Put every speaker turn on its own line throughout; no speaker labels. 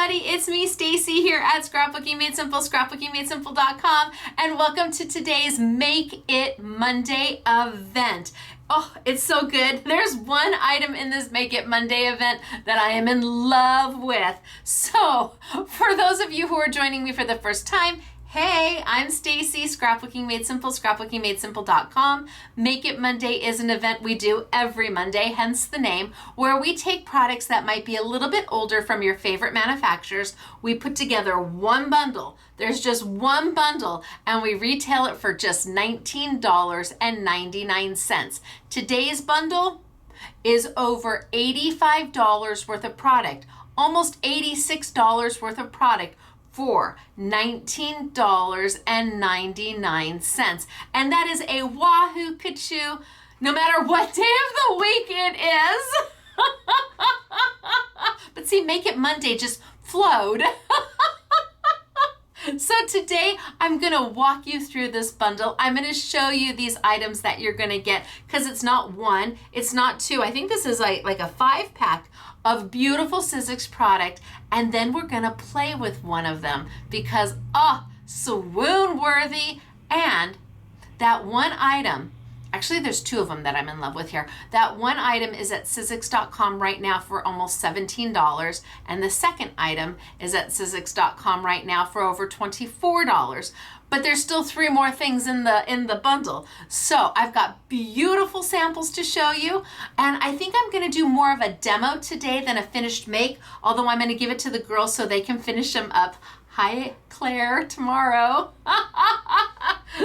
everybody, it's me Stacy here at Scrapbooking Made Simple, scrapbookingmadesimple.com, and welcome to today's Make It Monday event. Oh, it's so good. There's one item in this Make It Monday event that I am in love with. So, for those of you who are joining me for the first time, hey, I'm Stacy, Scrapbooking Made Simple, scrapbookingmadesimple.com. Make It Monday is an event we do every Monday, hence the name, where we take products that might be a little bit older from your favorite manufacturers. We put together one bundle. There's just one bundle, and we retail it for just $19.99. Today's bundle is over $85 worth of product, almost $86 worth of product, for $19.99. And that is a wahoo kachoo, no matter what day of the week it is. But see, Make It Monday just flowed. So today I'm gonna walk you through this bundle. I'm gonna show you these items that you're gonna get, because it's not one, it's not two. I think this is like a 5-pack of beautiful Sizzix product, and then we're gonna play with one of them because swoon worthy. And that one item, actually there's two of them that I'm in love with here. That one item is at Sizzix.com right now for almost $17, and the second item is at Sizzix.com right now for over $24. But there's still 3 more things in the bundle. So I've got beautiful samples to show you, and I think I'm gonna do more of a demo today than a finished make, although I'm gonna give it to the girls so they can finish them up. Hi, Claire, tomorrow.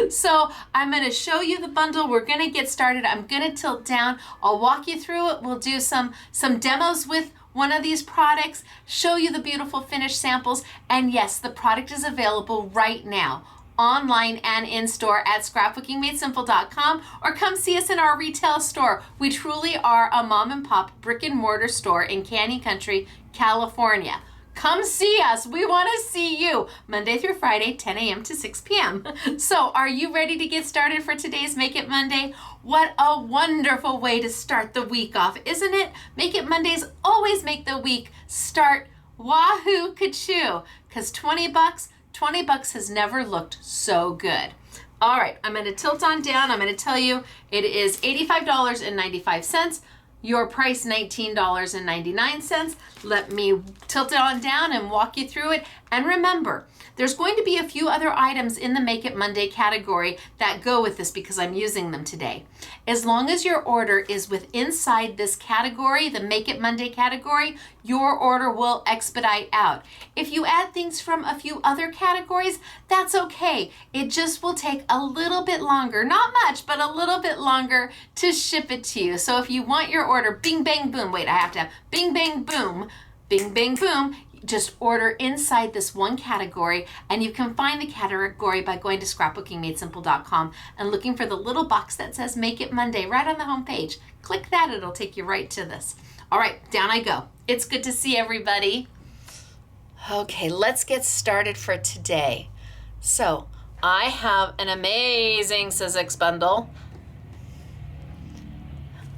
So I'm gonna show you the bundle. We're gonna get started. I'm gonna tilt down. I'll walk you through it. We'll do some demos with one of these products, show you the beautiful finished samples, and yes, the product is available right now, online and in store at scrapbookingmadesimple.com, or come see us in our retail store. We truly are a mom and pop brick and mortar store in Canyon Country, California. Come see us. We want to see you Monday through Friday, 10 a.m. to 6 p.m. So are you ready to get started for today's Make It Monday? What a wonderful way to start the week off, isn't it? Make It Mondays always make the week start wahoo kachoo, because 20 bucks has never looked so good. All right, I'm going to tilt on down. I'm going to tell you it is $85.95. Your price $19.99. Let me tilt it on down and walk you through it. And remember, there's going to be a few other items in the Make It Monday category that go with this because I'm using them today. As long as your order is inside this category, the Make It Monday category, your order will expedite out. If you add things from a few other categories, that's okay. It just will take a little bit longer, not much, but a little bit longer to ship it to you. So if you want your order, bing, bang, boom, wait, I have to have bing, bang, boom, just order inside this one category, and you can find the category by going to scrapbookingmadesimple.com and looking for the little box that says Make It Monday right on the home page. Click that, it'll take you right to this. All right, down I go. It's good to see everybody. Okay, let's get started for today. So I have an amazing Sizzix bundle.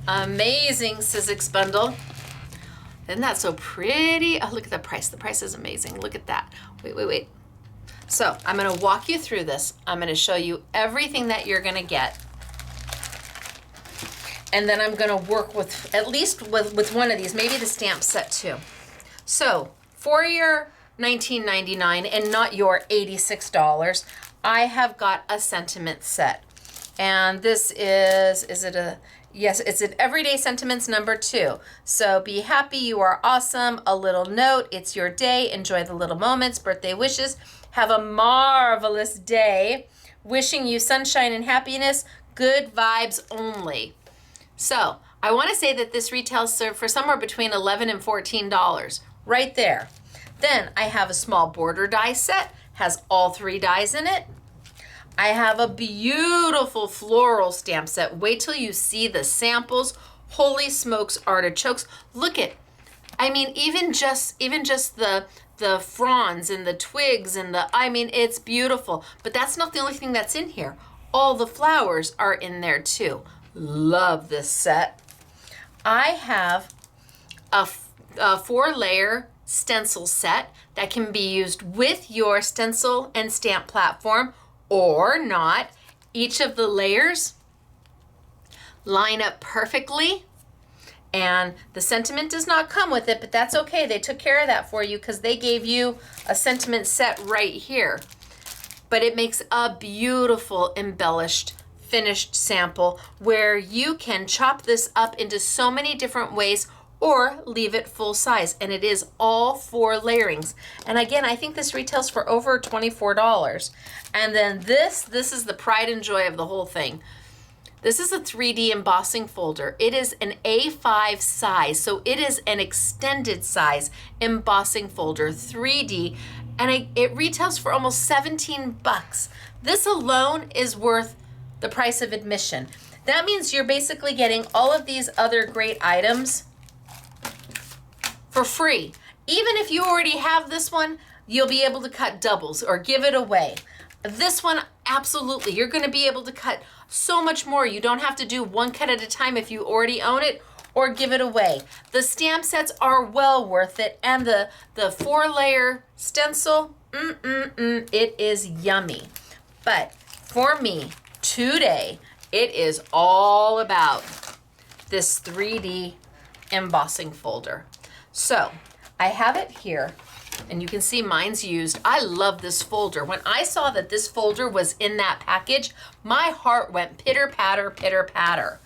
Amazing Sizzix bundle. Isn't that so pretty? Oh, look at the price. The price is amazing. Look at that. Wait. So I'm going to walk you through this. I'm going to show you everything that you're going to get. And then I'm going to work with at least with one of these, maybe the stamp set too. So for your $19.99 and not your $86, I have got a sentiment set. And this is it a... Yes, it's an Everyday Sentiments number 2. So be happy, you are awesome, a little note, it's your day, enjoy the little moments, birthday wishes, have a marvelous day, wishing you sunshine and happiness, good vibes only. So I want to say that this retails for somewhere between $11 and $14, right there. Then I have a small border die set, has all 3 dies in it. I have a beautiful floral stamp set. Wait till you see the samples. Holy smokes, artichokes. Look at, I mean, even just the fronds and the twigs and it's beautiful. But that's not the only thing that's in here. All the flowers are in there too. Love this set. I have a 4-layer stencil set that can be used with your stencil and stamp platform or not. Each of the layers line up perfectly, and the sentiment does not come with it, but that's okay. They took care of that for you because they gave you a sentiment set right here. But it makes a beautiful embellished finished sample where you can chop this up into so many different ways or leave it full size, and it is all 4 layerings. And again, I think this retails for over $24. And then this is the pride and joy of the whole thing. This is a 3D embossing folder. It is an A5 size, so it is an extended size embossing folder, 3D, and it retails for almost 17 bucks. This alone is worth the price of admission. That means you're basically getting all of these other great items for free. Even if you already have this one, you'll be able to cut doubles or give it away. This one, absolutely, you're gonna be able to cut so much more. You don't have to do one cut at a time if you already own it, or give it away. The stamp sets are well worth it, and the 4-layer stencil, it is yummy. But for me, today, it is all about this 3D embossing folder. So I have it here, and you can see mine's used. I love this folder. When I saw that this folder was in that package, my heart went pitter patter, pitter patter.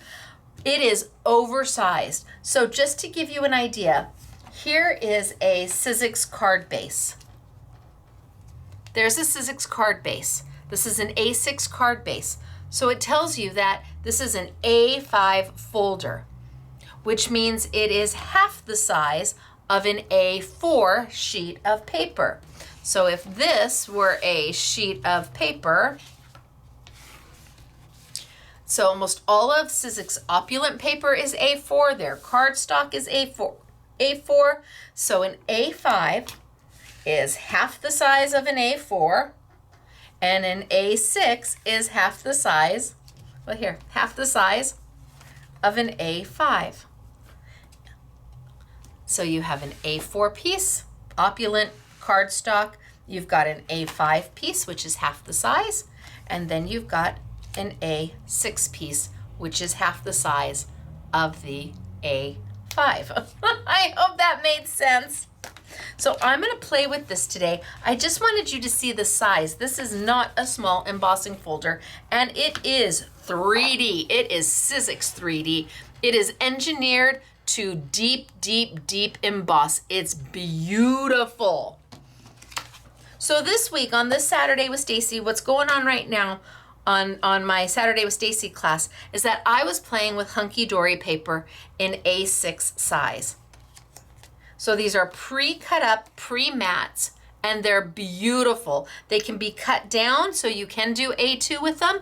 It is oversized. So just to give you an idea, here is a Sizzix card base. There's a Sizzix card base. This is an A6 card base. So it tells you that this is an A5 folder, which means it is half the size of an A4 sheet of paper. So if this were a sheet of paper, so almost all of Sizzix opulent paper is A4, their cardstock is A4. So an A5 is half the size of an A4, and an A6 is half the size, well here, half the size of an A5. So you have an A4 piece, opulent cardstock, you've got an A5 piece, which is half the size, and then you've got an A6 piece, which is half the size of the A5. I hope that made sense. So I'm going to play with this today. I just wanted you to see the size. This is not a small embossing folder, and it is 3D. It is Sizzix 3D. It is engineered to deep, deep, deep emboss. It's beautiful. So this week on this Saturday with Stacy, what's going on right now on my Saturday with Stacy class is that I was playing with hunky dory paper in A6 size. So these are pre-cut up, pre-mats, and they're beautiful. They can be cut down, so you can do A2 with them,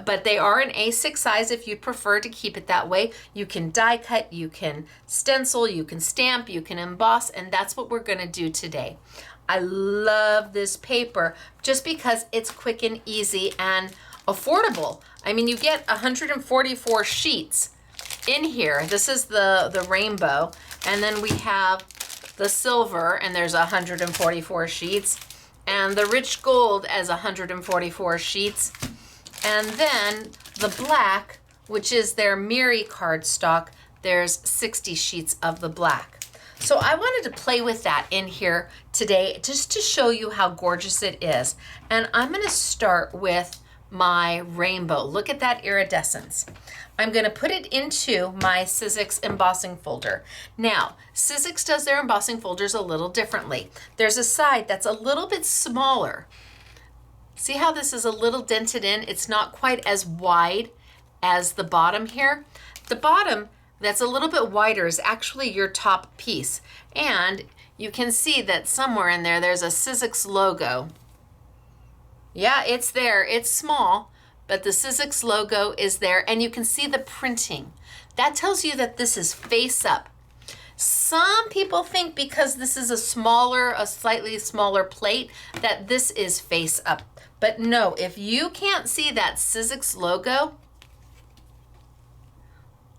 but they are an A6 size if you prefer to keep it that way. You can die cut, you can stencil, you can stamp, you can emboss, and that's what we're gonna do today. I love this paper just because it's quick and easy and affordable. I mean, you get 144 sheets in here. This is the rainbow, and then we have the silver, and there's 144 sheets, and the rich gold as 144 sheets, and then the black, which is their Miri cardstock, there's 60 sheets of the black. So I wanted to play with that in here today just to show you how gorgeous it is. And I'm gonna start with my rainbow. Look at that iridescence. I'm gonna put it into my Sizzix embossing folder. Now, Sizzix does their embossing folders a little differently. There's a side that's a little bit smaller. See how this is a little dented in? It's not quite as wide as the bottom here. The bottom that's a little bit wider is actually your top piece. And you can see that somewhere in there, there's a Sizzix logo. Yeah, it's there, it's small, but the Sizzix logo is there, and you can see the printing. That tells you that this is face up. Some people think because this is a slightly smaller plate, that this is face up. But no, if you can't see that Sizzix logo,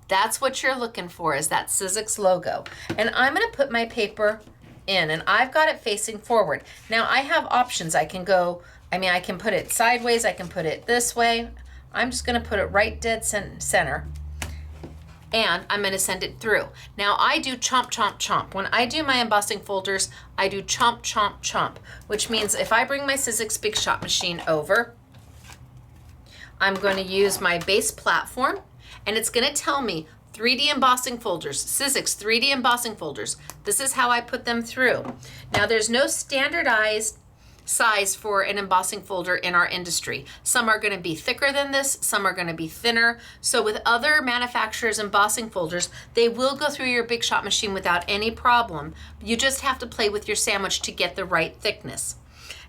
that's what you're looking for, is that Sizzix logo. And I'm gonna put my paper in, and I've got it facing forward. Now I have options. I can put it sideways, I can put it this way. I'm just gonna put it right dead center, and I'm gonna send it through. Now I do chomp, chomp, chomp. When I do my embossing folders, I do chomp, chomp, chomp, which means if I bring my Sizzix Big Shot machine over, I'm going to use my base platform, and it's going to tell me 3D embossing folders, Sizzix 3D embossing folders. This is how I put them through. Now there's no standardized size for an embossing folder in our industry. Some are going to be thicker than this, some are going to be thinner. So with other manufacturers' embossing folders, they will go through your Big Shot machine without any problem. You just have to play with your sandwich to get the right thickness.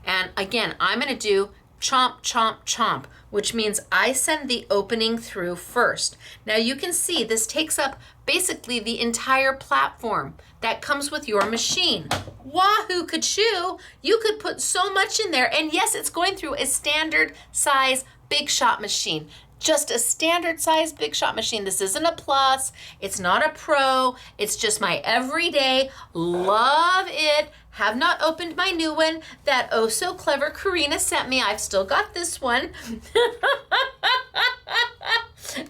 And again, I'm going to do chomp, chomp, chomp, which means I send the opening through first. Now you can see this takes up basically the entire platform that comes with your machine. Wahoo kachoo, you could put so much in there, and yes, it's going through a standard size Big Shot machine. Just a standard size Big Shot machine. This isn't a plus, it's not a pro, it's just my everyday, love it. Have not opened my new one that oh so clever Karina sent me. I've still got this one.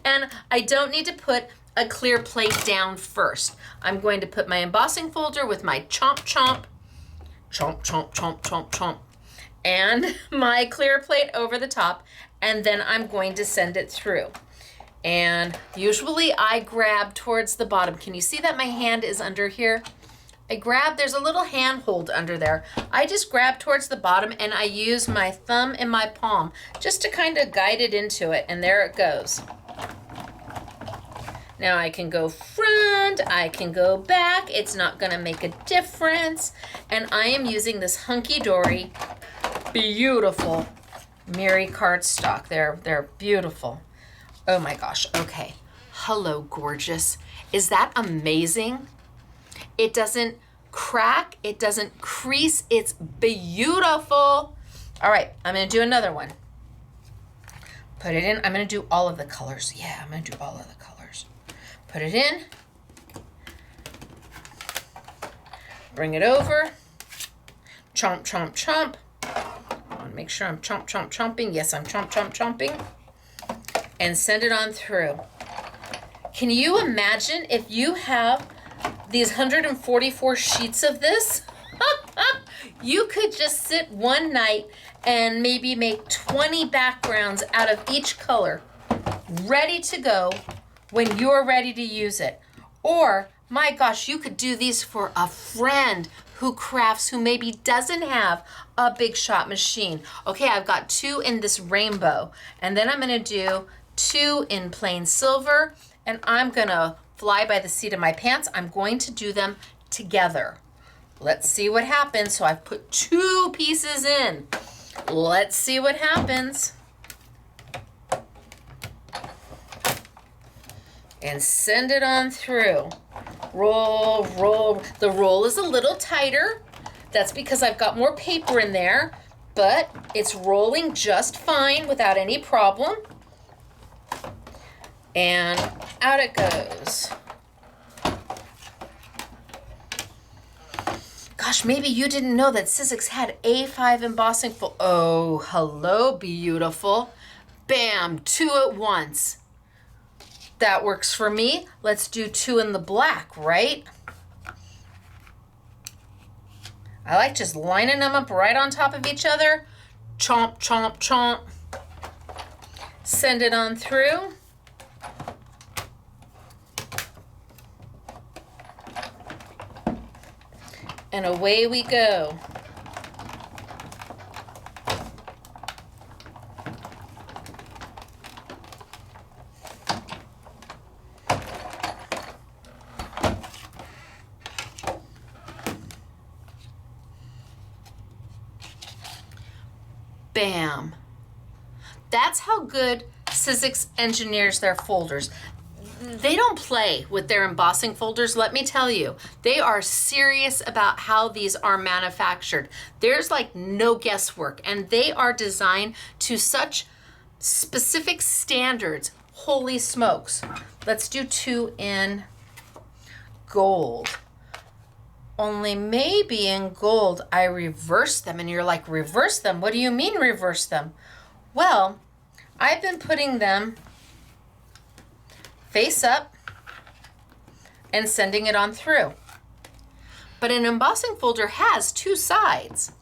And I don't need to put a clear plate down first. I'm going to put my embossing folder with my chomp, chomp, chomp, chomp, chomp, chomp, chomp, and my clear plate over the top, and then I'm going to send it through. And usually I grab towards the bottom. Can you see that my hand is under here? There's a little handhold under there. I just grab towards the bottom, and I use my thumb and my palm just to kind of guide it into it, and there it goes. Now I can go front, I can go back, it's not gonna make a difference. And I am using this hunky-dory, beautiful Miri cardstock. They're beautiful. Oh my gosh, okay. Hello, gorgeous. Is that amazing? It doesn't crack, it doesn't crease, it's beautiful. All right, I'm gonna do another one. Put it in, I'm gonna do all of the colors. Yeah, I'm gonna do all of the colors. Put it in, bring it over, chomp, chomp, chomp. I wanna make sure I'm chomp, chomp, chomping. Yes, I'm chomp, chomp, chomping. And send it on through. Can you imagine if you have these 144 sheets of this? You could just sit one night and maybe make 20 backgrounds out of each color, ready to go when you're ready to use it. Or, my gosh, you could do these for a friend who crafts, who maybe doesn't have a Big Shot machine. Okay, I've got 2 in this rainbow, and then I'm gonna do 2 in plain silver, and I'm gonna fly by the seat of my pants. I'm going to do them together. Let's see what happens. So I've put 2 pieces in. Let's see what happens. And send it on through. Roll, roll. The roll is a little tighter. That's because I've got more paper in there, but it's rolling just fine without any problem. And out it goes. Gosh, maybe you didn't know that Sizzix had A5 embossing oh, hello, beautiful. Bam, 2 at once. That works for me. Let's do 2 in the black, right? I like just lining them up right on top of each other. Chomp, chomp, chomp. Send it on through. And away we go. Bam. That's how good Sizzix engineers their folders. They don't play with their embossing folders, let me tell you. They are serious about how these are manufactured. There's like no guesswork, and they are designed to such specific standards. Holy smokes. Let's do 2 in gold. Only maybe in gold I reverse them. And you're like, reverse them? What do you mean reverse them? Well, I've been putting them face up and sending it on through. But an embossing folder has two sides.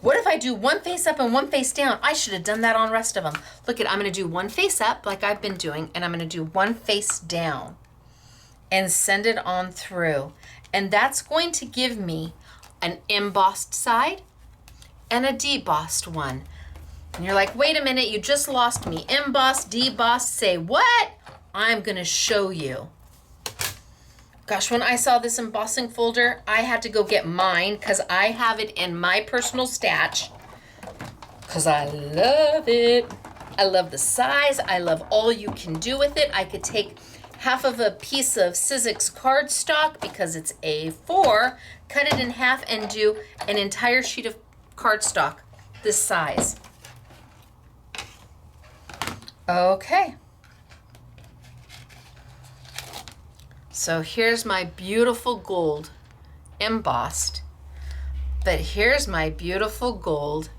What if I do one face up and one face down? I should have done that on the rest of them. Look at, I'm gonna do one face up like I've been doing, and I'm gonna do one face down and send it on through. And that's going to give me an embossed side and a debossed one. And you're like, wait a minute, you just lost me. Embossed, debossed, say what? I'm gonna show you. Gosh, when I saw this embossing folder, I had to go get mine because I have it in my personal stash because I love it. I love the size. I love all you can do with it. I could take half of a piece of Sizzix cardstock because it's A4, cut it in half and do an entire sheet of cardstock this size. Okay. So here's my beautiful gold embossed, but here's my beautiful gold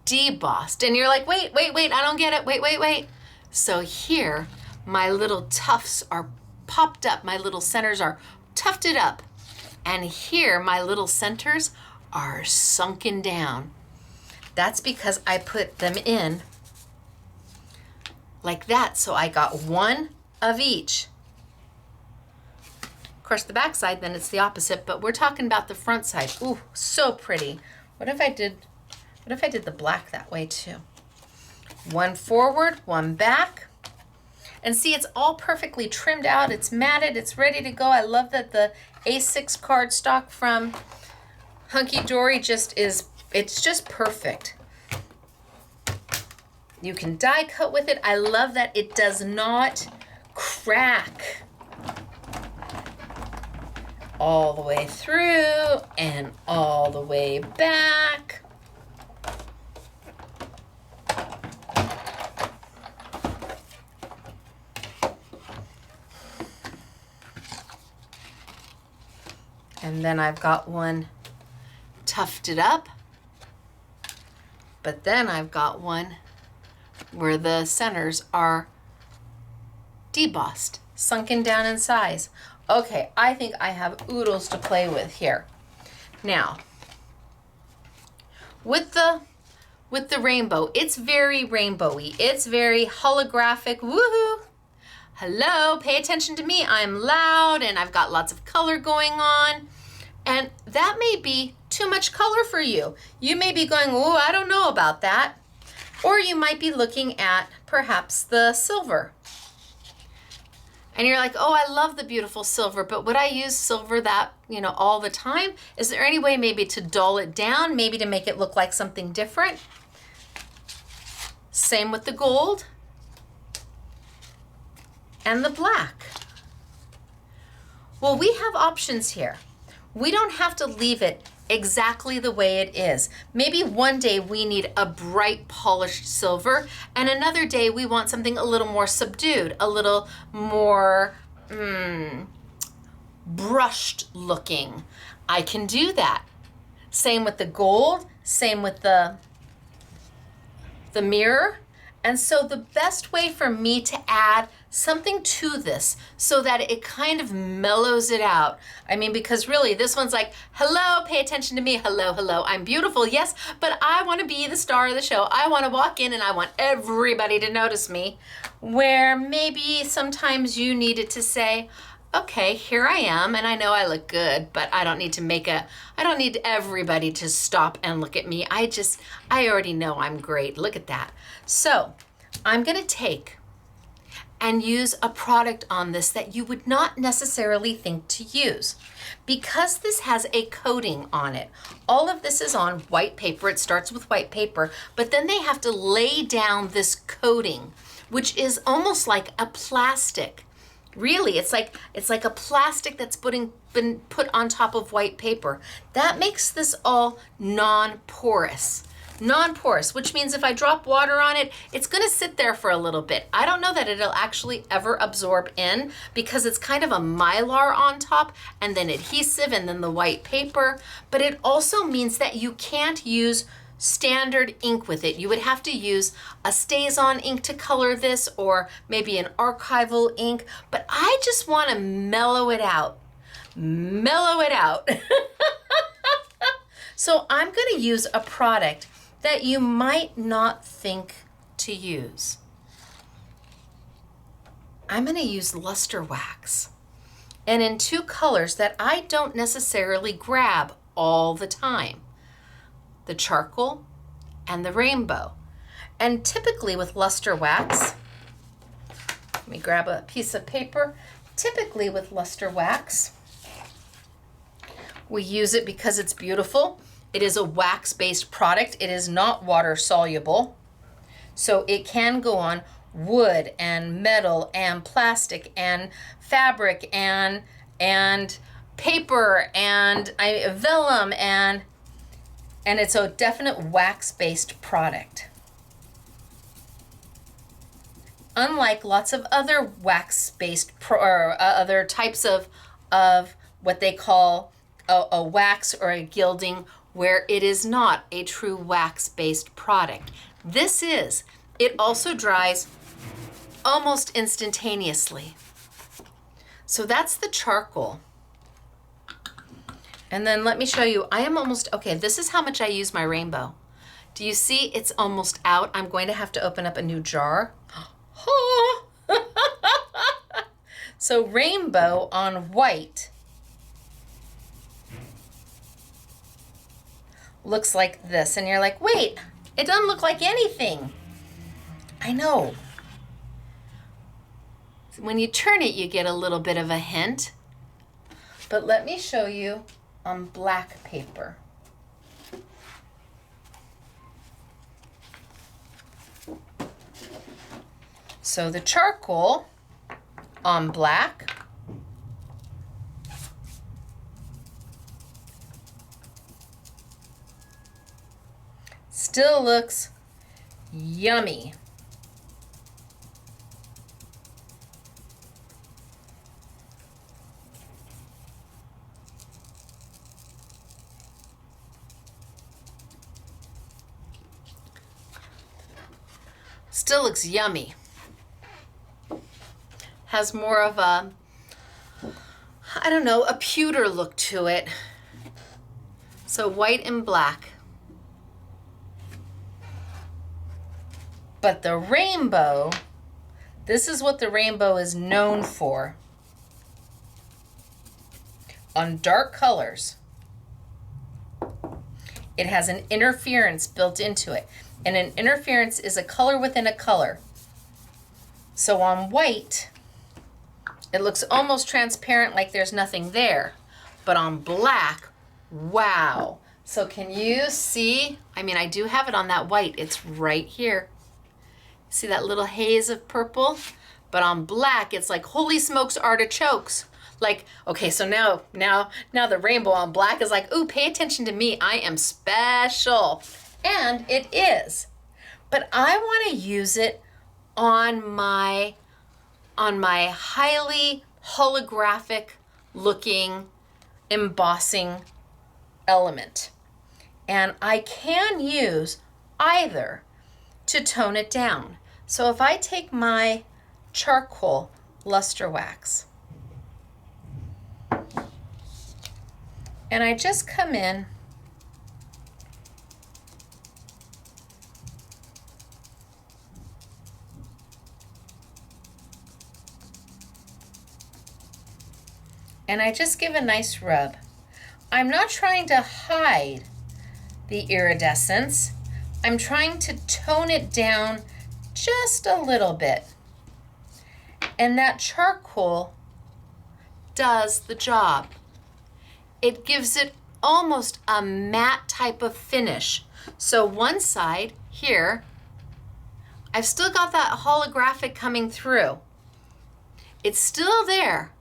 debossed. And you're like, wait, I don't get it. Wait. So here, my little tufts are popped up. My little centers are tufted up. And here, my little centers are sunken down. That's because I put them in like that. So I got one of each. Of course, the back side, then it's the opposite, but we're talking about the front side. Ooh, so pretty. What if I did the black that way too? One forward, one back. And see, it's all perfectly trimmed out. It's matted, it's ready to go. I love that the A6 cardstock from Hunky Dory it's just perfect. You can die cut with it. I love that it does not crack. All the way through and all the way back. And then I've got one tufted up, but then I've got one where the centers are debossed, sunken down in size. Okay, I think I have oodles to play with here. Now, with the rainbow, it's very rainbowy. It's very holographic. Woohoo! Hello, pay attention to me. I'm loud and I've got lots of color going on. And that may be too much color for you. You may be going, oh, I don't know about that. Or you might be looking at perhaps the silver. And you're like, oh, I love the beautiful silver, but would I use silver that, all the time? Is there any way maybe to dull it down, maybe to make it look like something different? Same with the gold and the black. Well, we have options here. We don't have to leave it exactly the way it is. Maybe one day we need a bright polished silver and another day we want something a little more subdued, a little more brushed looking. I can do that. Same with the gold, same with the mirror. And so the best way for me to add something to this so that it kind of mellows it out. I mean, because really this one's like, hello, pay attention to me. Hello, I'm beautiful. Yes, but I want to be the star of the show. I want to walk in and I want everybody to notice me. Where maybe sometimes you needed to say, okay, here I am and I know I look good, but I don't need to I don't need everybody to stop and look at me. I already know I'm great. Look at that. So I'm going to take and use a product on this that you would not necessarily think to use. Because this has a coating on it, all of this is on white paper. It starts with white paper, but then they have to lay down this coating, which is almost like a plastic. Really, it's like a plastic that's been put on top of white paper. That makes this all non-porous, Non-porous, which means if I drop water on it, it's gonna sit there for a little bit. I don't know that it'll actually ever absorb in because it's kind of a mylar on top and then adhesive and then the white paper, but it also means that you can't use standard ink with it. You would have to use a StazOn ink to color this or maybe an archival ink, but I just wanna mellow it out. Mellow it out. So I'm gonna use a product that you might not think to use. I'm gonna use luster wax, and in two colors that I don't necessarily grab all the time, the charcoal and the rainbow. And typically with luster wax, let me grab a piece of paper. Typically with luster wax, we use it because it's beautiful. It is a wax-based product. It is not water soluble. So it can go on wood and metal and plastic and fabric and paper and vellum and it's a definite wax-based product. Unlike lots of other wax-based other types of what they call a wax or a gilding, where it is not a true wax-based product. This is. It also dries almost instantaneously. So that's the charcoal. And then let me show you, I am almost, okay, this is how much I use my rainbow. Do you see it's almost out? I'm going to have to open up a new jar. So rainbow on white looks like this, and you're like, wait, it doesn't look like anything. I know. When you turn it, you get a little bit of a hint. But let me show you on black paper. So the charcoal on black, still looks yummy. Still looks yummy. Has more of a, I don't know, a pewter look to it. So white and black. But the rainbow, this is what the rainbow is known for. On dark colors, it has an interference built into it. And an interference is a color within a color. So on white, it looks almost transparent, like there's nothing there. But on black, wow. So can you see? I mean, I do have it on that white. It's right here. See that little haze of purple? But on black, it's like, holy smokes, artichokes. Like, okay, so now the rainbow on black is like, ooh, pay attention to me. I am special. And it is. But I want to use it on my highly holographic looking embossing element. And I can use either to tone it down. So if I take my charcoal luster wax and I just come in and I just give a nice rub. I'm not trying to hide the iridescence. I'm trying to tone it down just a little bit. And that charcoal does the job. It gives it almost a matte type of finish. So one side here, I've still got that holographic coming through. It's still there.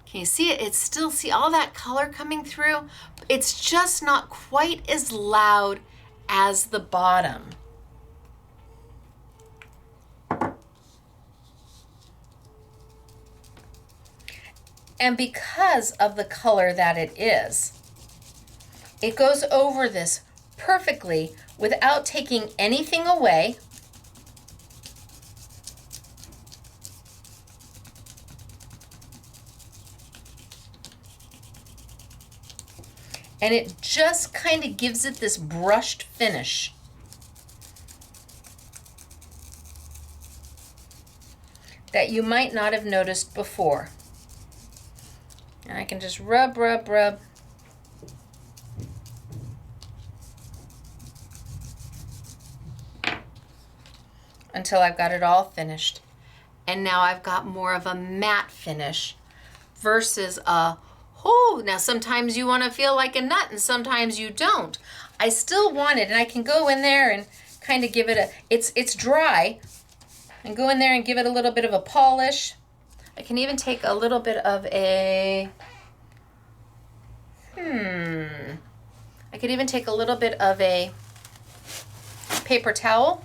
Can you see it? It's still, see all that color coming through? It's just not quite as loud as the bottom. And because of the color that it is, it goes over this perfectly without taking anything away. And it just kind of gives it this brushed finish. That you might not have noticed before. And I can just rub, rub, rub. Until I've got it all finished. And now I've got more of a matte finish versus a, oh, now sometimes you want to feel like a nut and sometimes you don't. I still want it, and I can go in there and kind of give it a, it's dry, and go in there and give it a little bit of a polish. I can even take a little bit of a, I could even take a little bit of a paper towel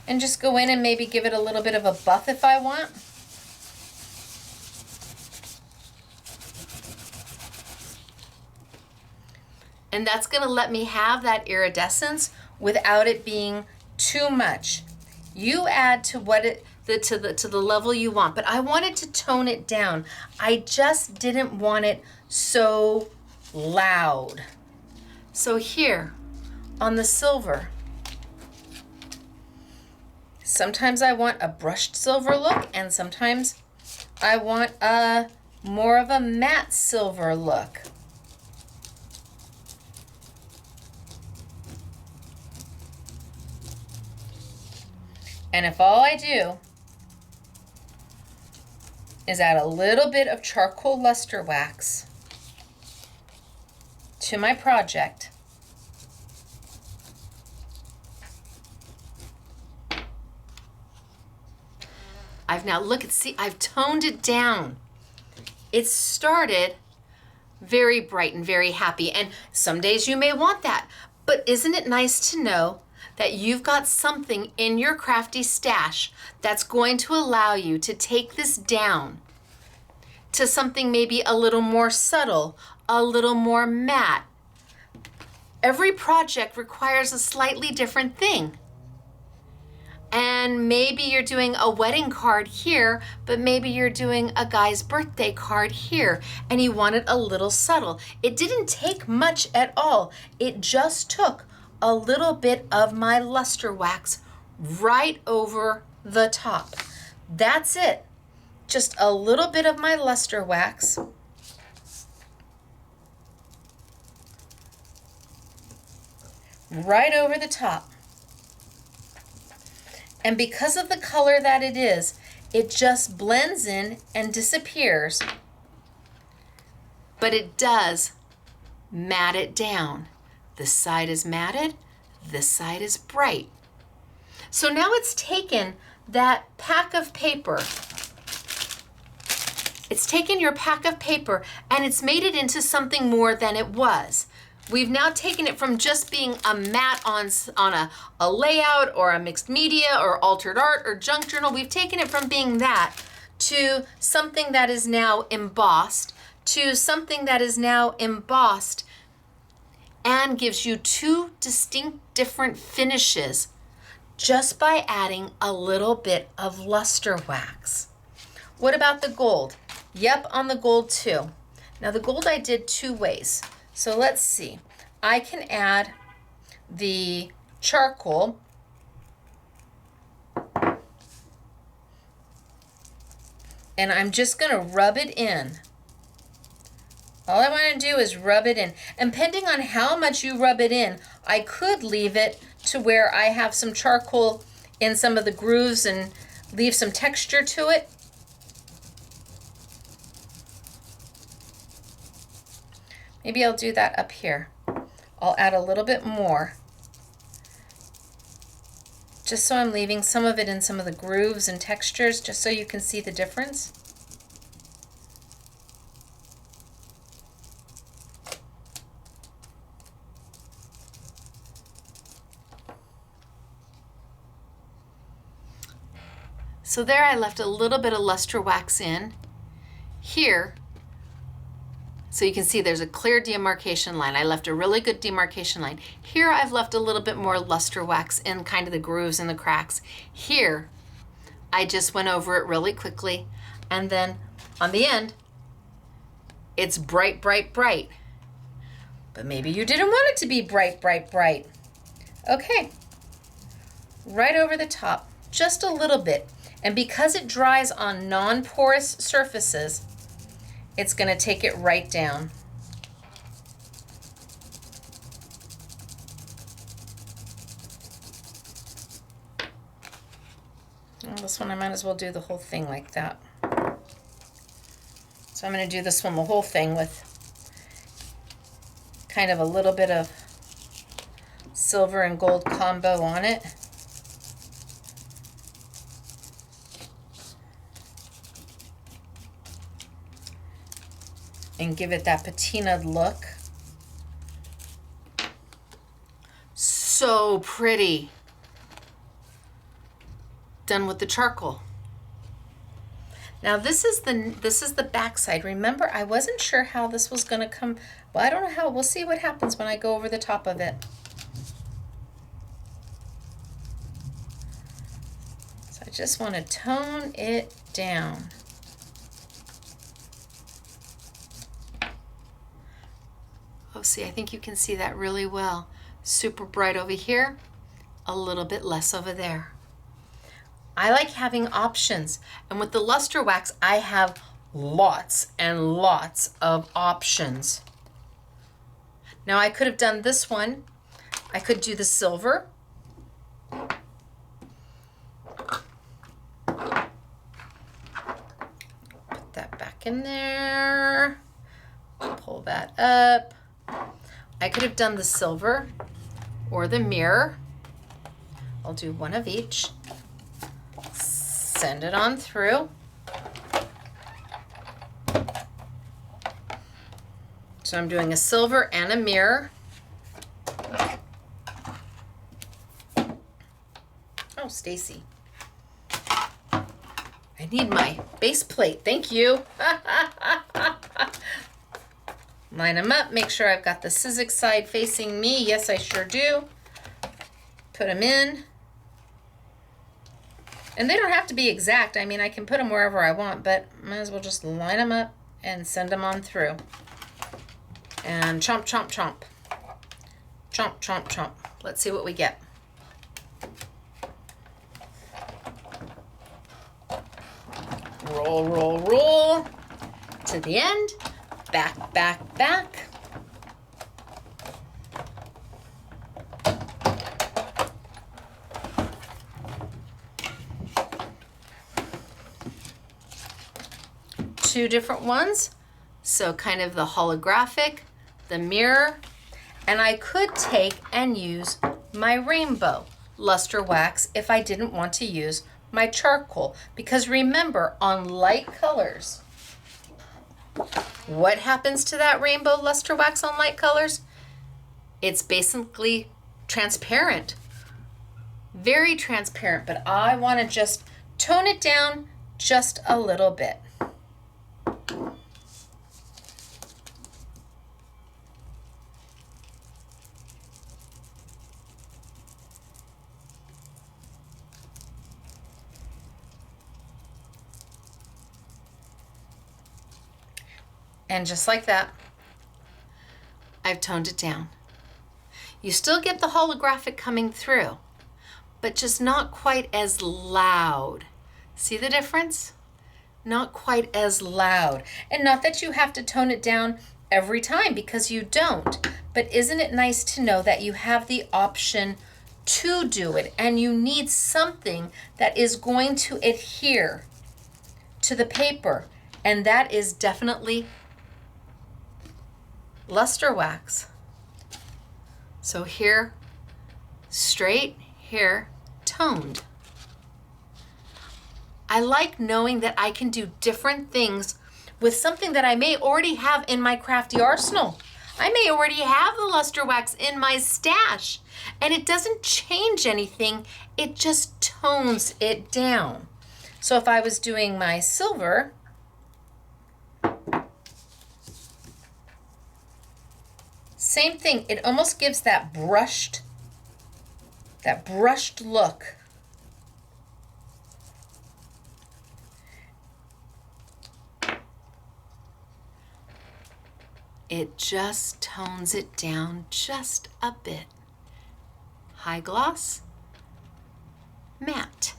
and just go in and maybe give it a little bit of a buff if I want. And that's gonna let me have that iridescence without it being too much. You add to what it, to the level you want, but I wanted to tone it down. I just didn't want it so loud. So here on the silver, sometimes I want a brushed silver look, and sometimes I want a more of a matte silver look. And if all I do is add a little bit of charcoal luster wax to my project, I've now, look at, see, I've toned it down. It started very bright and very happy, and some days you may want that, but isn't it nice to know that you've got something in your crafty stash that's going to allow you to take this down to something maybe a little more subtle, a little more matte. Every project requires a slightly different thing. And maybe you're doing a wedding card here, but maybe you're doing a guy's birthday card here, and you want it a little subtle. It didn't take much at all. It just took a little bit of my luster wax right over the top. That's it. Just a little bit of my luster wax. Right over the top. And because of the color that it is, it just blends in and disappears. But it does matte it down. This side is matted, this side is bright. So now it's taken that pack of paper. It's taken your pack of paper and it's made it into something more than it was. We've now taken it from just being a matte on a layout or a mixed media or altered art or junk journal. We've taken it from being that to something that is now embossed, to something that is now embossed and gives you two distinct different finishes just by adding a little bit of luster wax. What about the gold? Yep, on the gold too. Now the gold I did two ways. So let's see. I can add the charcoal and I'm just gonna rub it in. All I want to do is rub it in. And depending on how much you rub it in, I could leave it to where I have some charcoal in some of the grooves and leave some texture to it. Maybe I'll do that up here. I'll add a little bit more. Just so I'm leaving some of it in some of the grooves and textures, just so you can see the difference. So there I left a little bit of luster wax in. Here, so you can see there's a clear demarcation line. I left a really good demarcation line. Here I've left a little bit more luster wax in kind of the grooves and the cracks. Here, I just went over it really quickly. And then on the end, it's bright, bright, bright. But maybe you didn't want it to be bright, bright, bright. Okay, right over the top, just a little bit. And because it dries on non-porous surfaces, it's going to take it right down. Well, this one I might as well do the whole thing like that. So I'm going to do this one the whole thing with kind of a little bit of silver and gold combo on it. And give it that patinaed look. So pretty. Done with the charcoal. Now this is the back side. Remember, I wasn't sure how this was going to come. Well, I don't know how. We'll see what happens when I go over the top of it. So I just want to tone it down. Oh, see, I think you can see that really well. Super bright over here, a little bit less over there. I like having options. And with the luster wax, I have lots and lots of options. Now I could have done this one. I could do the silver. Put that back in there. Pull that up. I could have done the silver or the mirror. I'll do one of each. Send it on through. So I'm doing a silver and a mirror. Oh, Stacy. I need my base plate. Thank you. Line them up, make sure I've got the Sizzix side facing me. Yes, I sure do. Put them in. And they don't have to be exact. I mean, I can put them wherever I want, but might as well just line them up and send them on through. And chomp, chomp, chomp. Chomp, chomp, chomp. Let's see what we get. Roll, roll, roll to the end. Back, back, back. Two different ones. So kind of the holographic, the mirror, and I could take and use my rainbow luster wax if I didn't want to use my charcoal. Because remember, on light colors, what happens to that rainbow luster wax on light colors? It's basically transparent, very transparent, but I want to just tone it down just a little bit. And just like that, I've toned it down. You still get the holographic coming through, but just not quite as loud. See the difference? Not quite as loud. And not that you have to tone it down every time, because you don't. But isn't it nice to know that you have the option to do it, and you need something that is going to adhere to the paper, and that is definitely luster wax. So here, straight, here, toned. I like knowing that I can do different things with something that I may already have in my crafty arsenal. I may already have the luster wax in my stash, and it doesn't change anything, it just tones it down. So if I was doing my silver, same thing. It almost gives that brushed look. It just tones it down just a bit. High gloss, matte.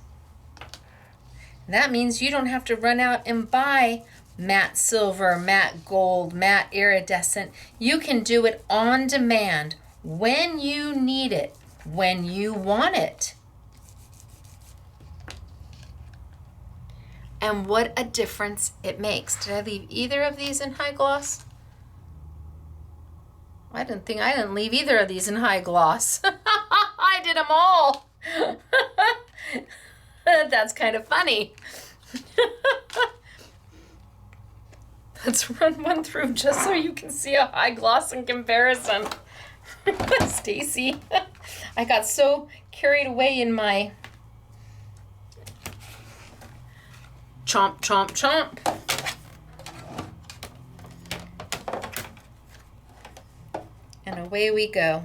That means you don't have to run out and buy matte silver, matte gold, matte iridescent. You can do it on demand when you need it, when you want it. And what a difference it makes. Did I leave either of these in high gloss? I didn't leave either of these in high gloss. I did them all. That's kind of funny. Let's run one through just so you can see a high gloss in comparison. Stacy, I got so carried away in my chomp, chomp, chomp. And away we go.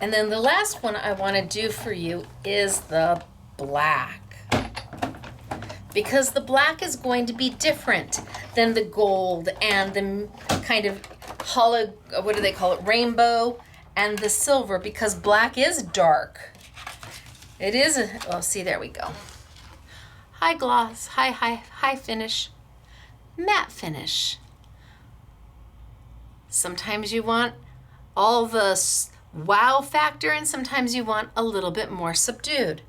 And then the last one I want to do for you is the black. Because the black is going to be different than the gold and the kind of hollow, what do they call it, rainbow, and the silver, because black is dark. It is, oh, see, there we go. High gloss, high finish. Matte finish. Sometimes you want all the wow factor and sometimes you want a little bit more subdued.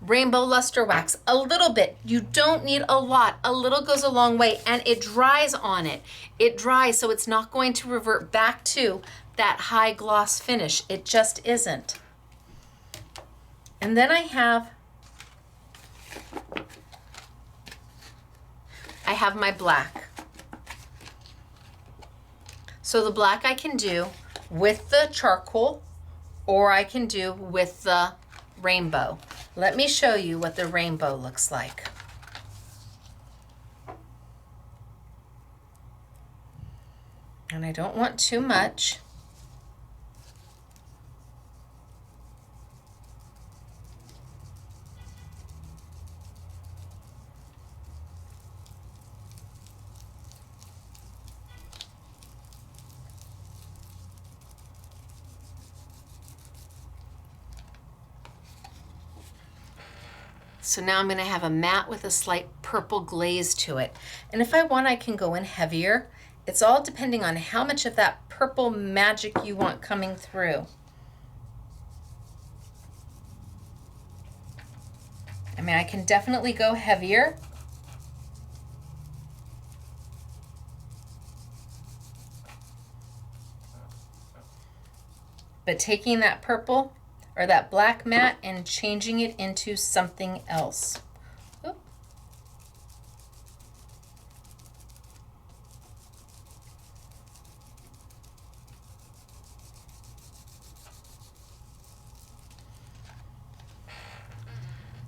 Rainbow luster wax, a little bit. You don't need a lot. A little goes a long way, and it dries on it. It dries, so it's not going to revert back to that high gloss finish. It just isn't. And then I have my black. So the black I can do with the charcoal, or I can do with the rainbow. Let me show you what the rainbow looks like. And I don't want too much. So now I'm going to have a matte with a slight purple glaze to it. And if I want, I can go in heavier. It's all depending on how much of that purple magic you want coming through. I mean, I can definitely go heavier. But taking that purple or that black matte and changing it into something else. Oop.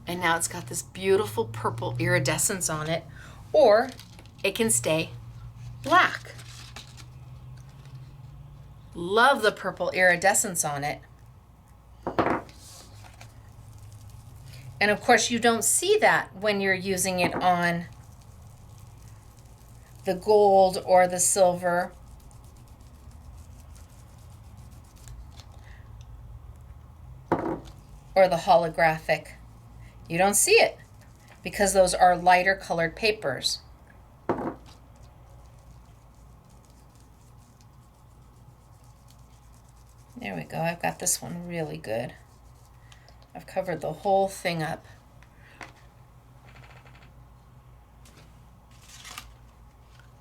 And now it's got this beautiful purple iridescence on it, or it can stay black. Love the purple iridescence on it. And of course you don't see that when you're using it on the gold or the silver. Or the holographic. You don't see it because those are lighter colored papers. There we go. I've got this one really good. I've covered the whole thing up.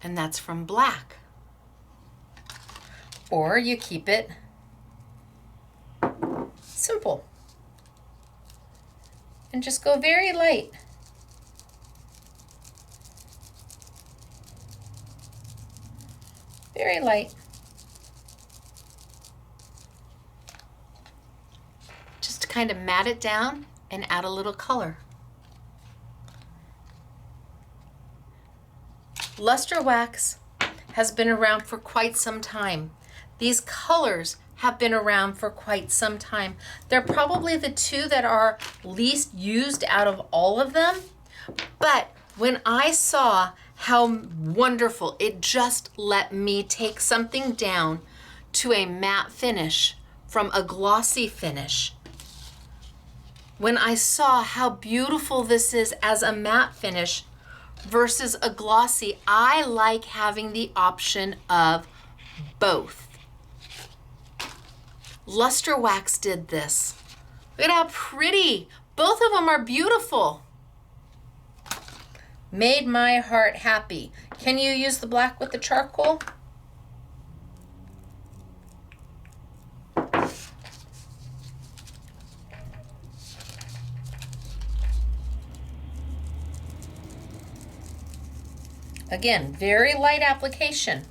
And that's from black. Or you keep it simple. And just go very light. Very light. kind of mat it down and add a little color. Luster wax has been around for quite some time. These colors have been around for quite some time. They're probably the two that are least used out of all of them. But when I saw how wonderful it just let me take something down to a matte finish from a glossy finish, when I saw how beautiful this is as a matte finish versus a glossy, I like having the option of both. Luster Wax did this. Look at how pretty. Both of them are beautiful. Made my heart happy. Can you use the black with the charcoal? Again, very light application.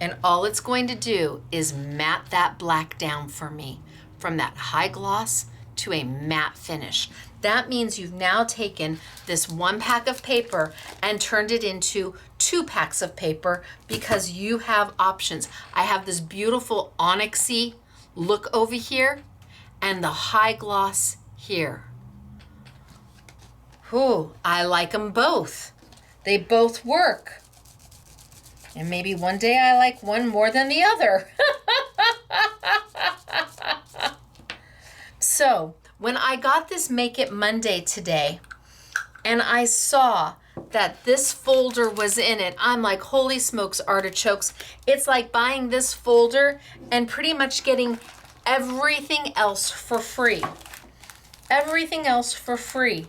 And all it's going to do is matte that black down for me from that high gloss to a matte finish. That means you've now taken this 1 pack of paper and turned it into 2 packs of paper because you have options. I have this beautiful onyxy look over here and the high gloss here. Ooh, I like them both. They both work. And maybe one day I like one more than the other. So when I got this Make It Monday today and I saw that this folder was in it, I'm like, holy smokes, artichokes. It's like buying this folder and pretty much getting everything else for free. Everything else for free.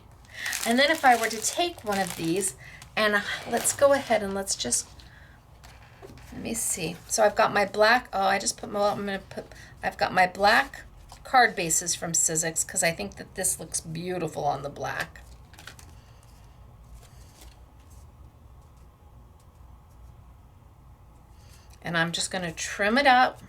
And then if I were to take one of these and let's go ahead and let's just, let me see. So I've got my black, I've got my black card bases from Sizzix because I think that this looks beautiful on the black. And I'm just going to trim it up.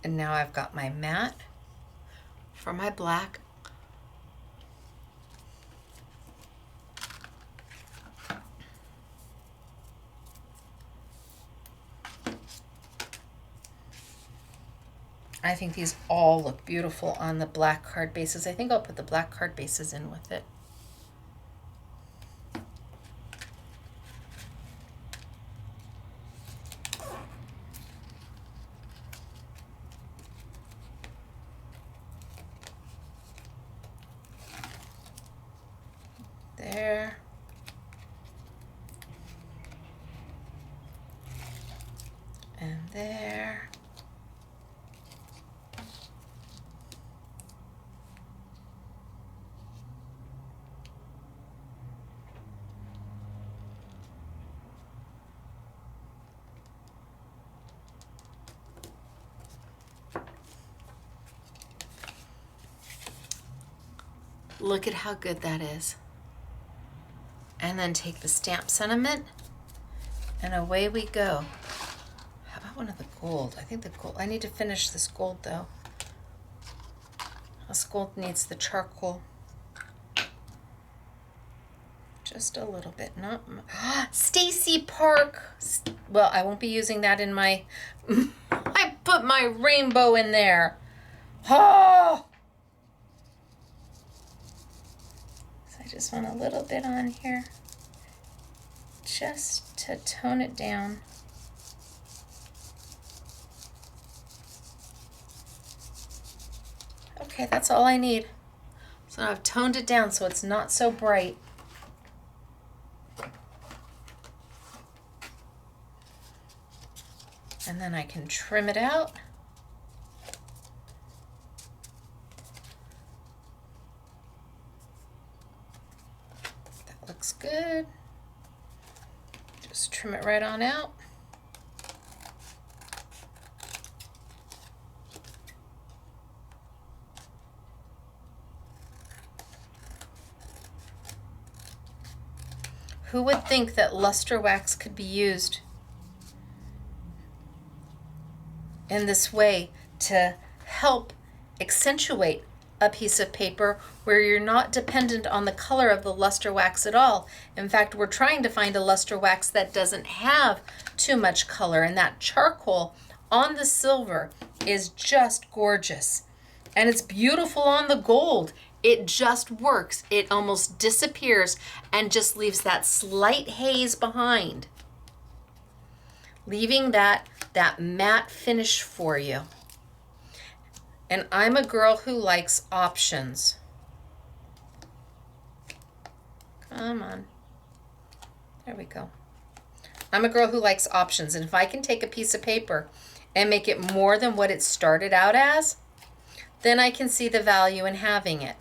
And now I've got my matte for my black. I think these all look beautiful on the black card bases. I think I'll put the black card bases in with it. There. And there. Look at how good that is. And then take the stamp sentiment and away we go. How about one of the gold? I think the gold, I need to finish this gold though. This gold needs the charcoal. Just a little bit, not Stacy Park. Well, I won't be using that in my, I put my rainbow in there. Oh! Just want a little bit on here just to tone it down. Okay, that's all I need. So I've toned it down so it's not so bright. And then I can trim it out. Looks good. Just trim it right on out. Who would think that luster wax could be used in this way to help accentuate a piece of paper where you're not dependent on the color of the luster wax at all. In fact, we're trying to find a luster wax that doesn't have too much color, and that charcoal on the silver is just gorgeous. And it's beautiful on the gold. It just works. It almost disappears and just leaves that slight haze behind, leaving that matte finish for you. And I'm a girl who likes options. Come on. There we go. I'm a girl who likes options. And if I can take a piece of paper and make it more than what it started out as, then I can see the value in having it.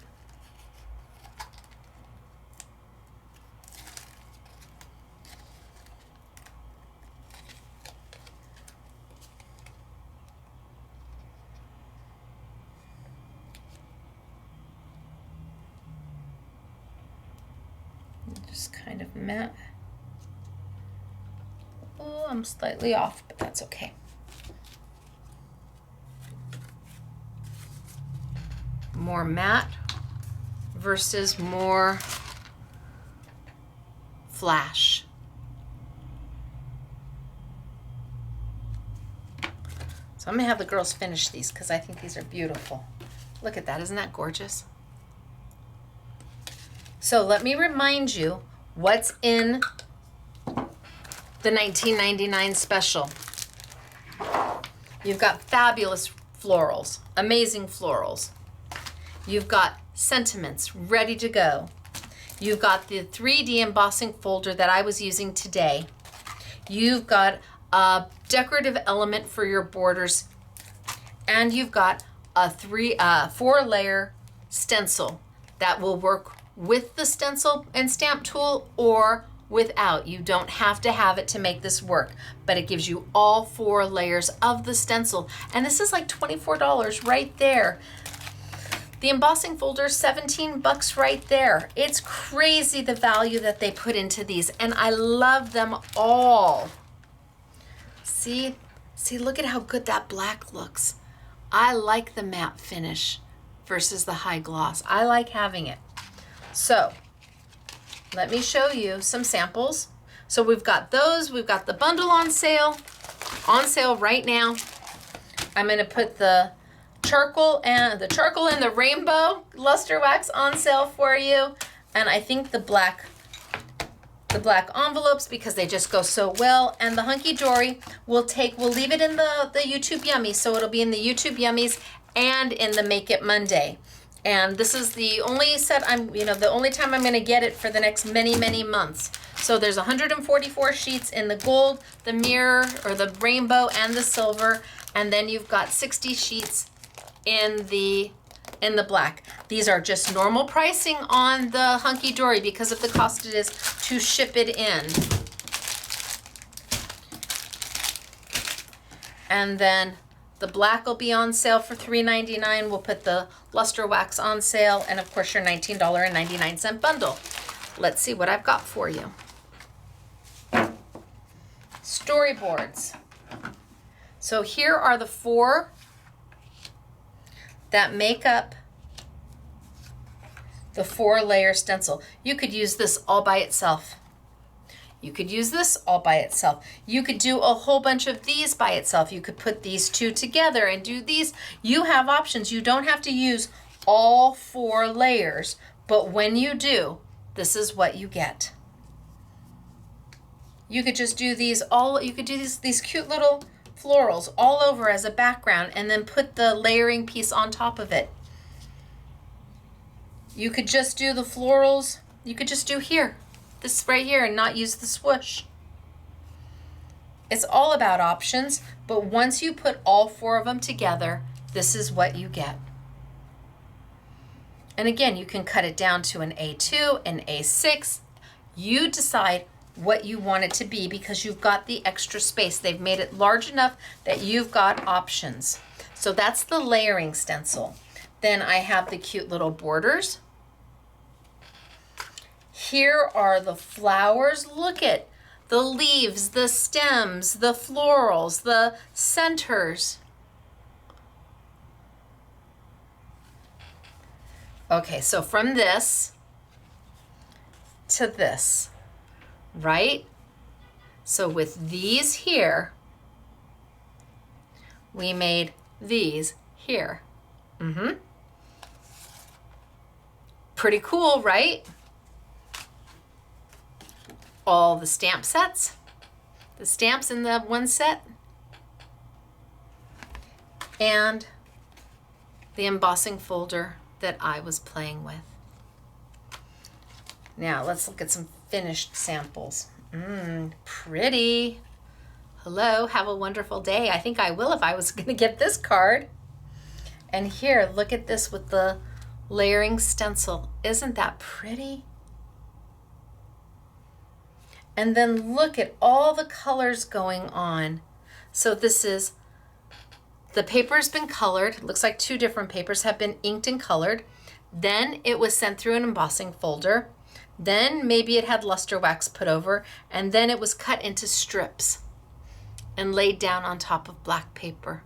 Just kind of matte. Oh, I'm slightly off, but that's okay. More matte versus more flash. So I'm gonna have the girls finish these because I think these are beautiful. Look at that, isn't that gorgeous? So let me remind you what's in the $19.99 special. You've got fabulous florals, amazing florals. You've got sentiments ready to go. You've got the 3D embossing folder that I was using today. You've got a decorative element for your borders, and you've got a 4-layer stencil that will work with the stencil and stamp tool or without. You don't have to have it to make this work, but it gives you all 4 layers of the stencil. And this is like $24 right there. The embossing folder is $17 right there. It's crazy the value that they put into these, and I love them all. See, look at how good that black looks. I like the matte finish versus the high gloss. I like having it. So let me show you some samples. So we've got those, we've got the bundle on sale right now. I'm gonna put the charcoal and the rainbow luster wax on sale for you. And I think the black envelopes, because they just go so well. And the hunky dory we'll leave it in the YouTube Yummies. So it'll be in the YouTube Yummies and in the Make It Monday. And this is the only set the only time I'm gonna get it for the next many, many months. So there's 144 sheets in the gold, the mirror or the rainbow, and the silver. And then you've got 60 sheets in the black. These are just normal pricing on the hunky dory because of the cost it is to ship it in. And then the black will be on sale for $3.99. We'll put the luster wax on sale, and of course your $19.99 bundle. Let's see what I've got for you. Storyboards. So here are the 4 that make up the 4-layer stencil. You could use this all by itself. You could use this all by itself. You could do a whole bunch of these by itself. You could put these 2 together and do these. You have options. You don't have to use all 4 layers, but when you do, this is what you get. You could just do these you could do these cute little florals all over as a background and then put the layering piece on top of it. You could just do the florals. You could just do this right here and not use the swoosh. It's all about options, but once you put all 4 of them together, this is what you get. And again, you can cut it down to an A2, an A6. You decide what you want it to be because you've got the extra space. They've made it large enough that you've got options. So that's the layering stencil. Then I have the cute little borders. Here are the flowers. Look at the leaves, the stems, the florals, the centers. Okay, so from this to this, right? So with these here, we made these here. Pretty cool, right? All the stamp sets, the stamps in the one set, and the embossing folder that I was playing with. Now let's look at some finished samples. Pretty. Hello, have a wonderful day. I think I will if I was gonna get this card. And here, look at this with the layering stencil. Isn't that pretty? And then look at all the colors going on. So this is, the paper's been colored. It looks like 2 different papers have been inked and colored. Then it was sent through an embossing folder. Then maybe it had luster wax put over, and then it was cut into strips and laid down on top of black paper.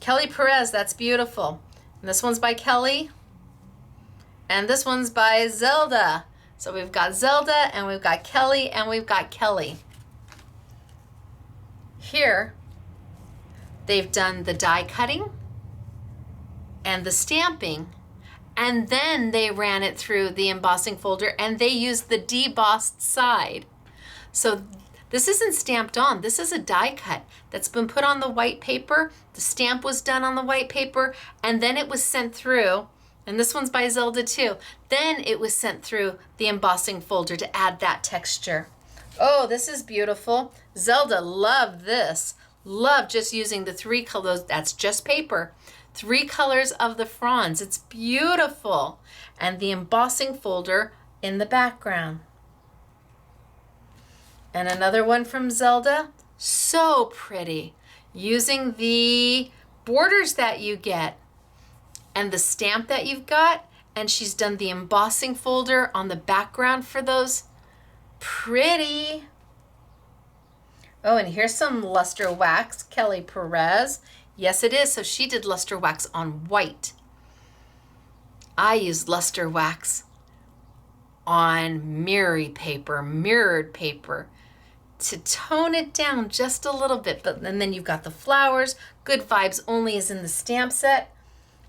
Kelly Perez, that's beautiful. And this one's by Kelly, and this one's by Zelda. So we've got Zelda, and we've got Kelly, and we've got Kelly. Here, they've done the die cutting and the stamping, and then they ran it through the embossing folder, and they used the debossed side. So this isn't stamped on, this is a die cut that's been put on the white paper. The stamp was done on the white paper, and then it was sent through. And this one's by Zelda too. Then it was sent through the embossing folder to add that texture. Oh, this is beautiful. Zelda, love this. Love just using the 3 colors. That's just paper. 3 colors of the fronds. It's beautiful. And the embossing folder in the background. And another one from Zelda. So pretty. Using the borders that you get and the stamp that you've got, and she's done the embossing folder on the background for those. Pretty. Oh, and here's some luster wax, Kelly Perez. Yes, it is. So she did luster wax on white. I used luster wax on mirrored paper to tone it down just a little bit. And then you've got the flowers. Good Vibes Only is in the stamp set.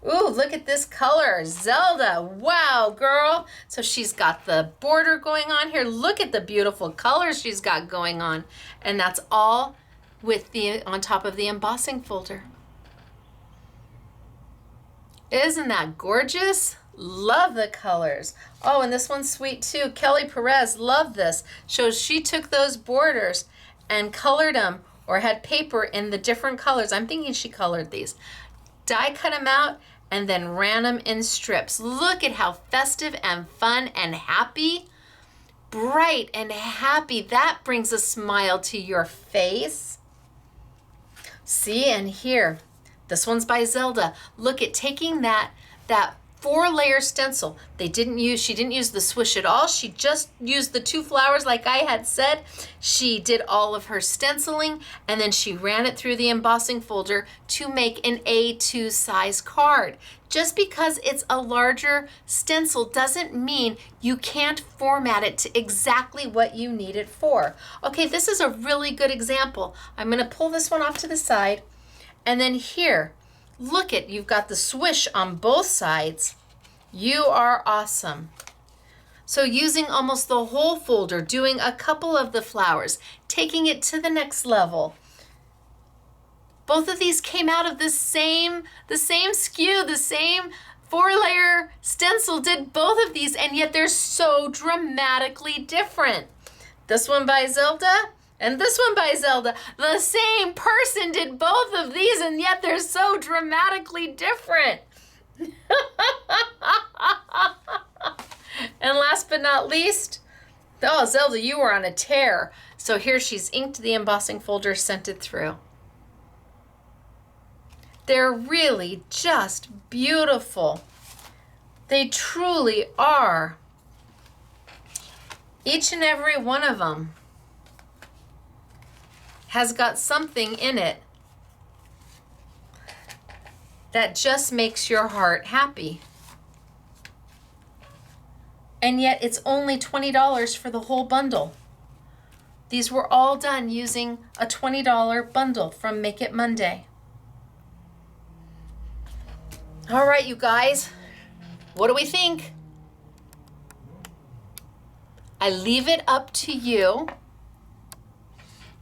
Ooh, look at this color, Zelda. Wow, girl. So she's got the border going on here. Look at the beautiful colors she's got going on. And that's all with the on top of the embossing folder. Isn't that gorgeous? Love the colors. Oh, and this one's sweet too. Kelly Perez, love this. Shows she took those borders and colored them, or had paper in the different colors. I'm thinking she colored these. Die cut them out and then ran them in strips. Look at how festive and fun and happy. Bright and happy. That brings a smile to your face. See, and here, this one's by Zelda. Look at taking that 4-layer stencil. She didn't use the swish at all. She just used the 2 flowers like I had said. She did all of her stenciling, and then she ran it through the embossing folder to make an A2 size card. Just because it's a larger stencil doesn't mean you can't format it to exactly what you need it for. Okay, this is a really good example. I'm gonna pull this one off to the side, and then here, look at, you've got the swish on both sides. You are awesome. So using almost the whole folder, doing a couple of the flowers, taking it to the next level. Both of these came out of the same SKU, the same 4-layer stencil did both of these, and yet they're so dramatically different. This one by Zelda, and this one by Zelda. The same person did both of these, and yet they're so dramatically different. And last but not least, oh, Zelda, you were on a tear. So here she's inked the embossing folder, sent it through. They're really just beautiful. They truly are. Each and every one of them has got something in it that just makes your heart happy. And yet it's only $20 for the whole bundle. These were all done using a $20 bundle from Make It Monday. All right, you guys, what do we think? I leave it up to you.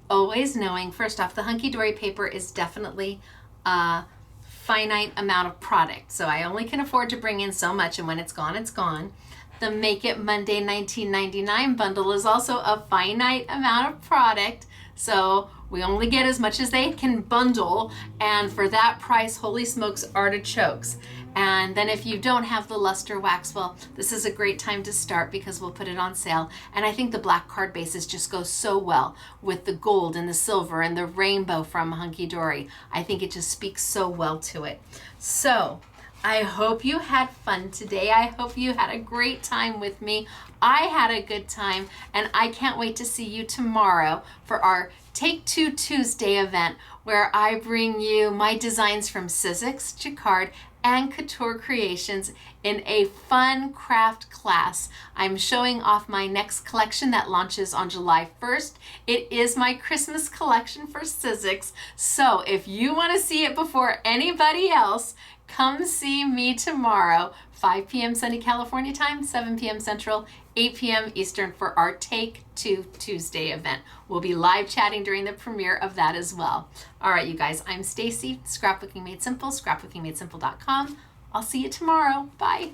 Always knowing, first off, the Hunky Dory paper is definitely a finite amount of product. So I only can afford to bring in so much, and when it's gone, it's gone. The Make It Monday $19.99 bundle is also a finite amount of product. So we only get as much as they can bundle. And for that price, holy smokes, artichokes. And then if you don't have the luster wax, well, this is a great time to start because we'll put it on sale. And I think the black card bases just go so well with the gold and the silver and the rainbow from Hunky Dory. I think it just speaks so well to it. So I hope you had fun today. I hope you had a great time with me. I had a good time, and I can't wait to see you tomorrow for our Take Two Tuesday event, where I bring you my designs from Sizzix, Jacquard, and Couture Creations in a fun craft class. I'm showing off my next collection that launches on July 1st. It is my Christmas collection for Sizzix. So if you want to see it before anybody else, come see me tomorrow, 5 p.m. sunny California time, 7 p.m. Central, 8 p.m. Eastern for our Take Two Tuesday event. We'll be live chatting during the premiere of that as well. All right, you guys, I'm Stacy, Scrapbooking Made Simple, scrapbookingmadesimple.com. I'll see you tomorrow. Bye.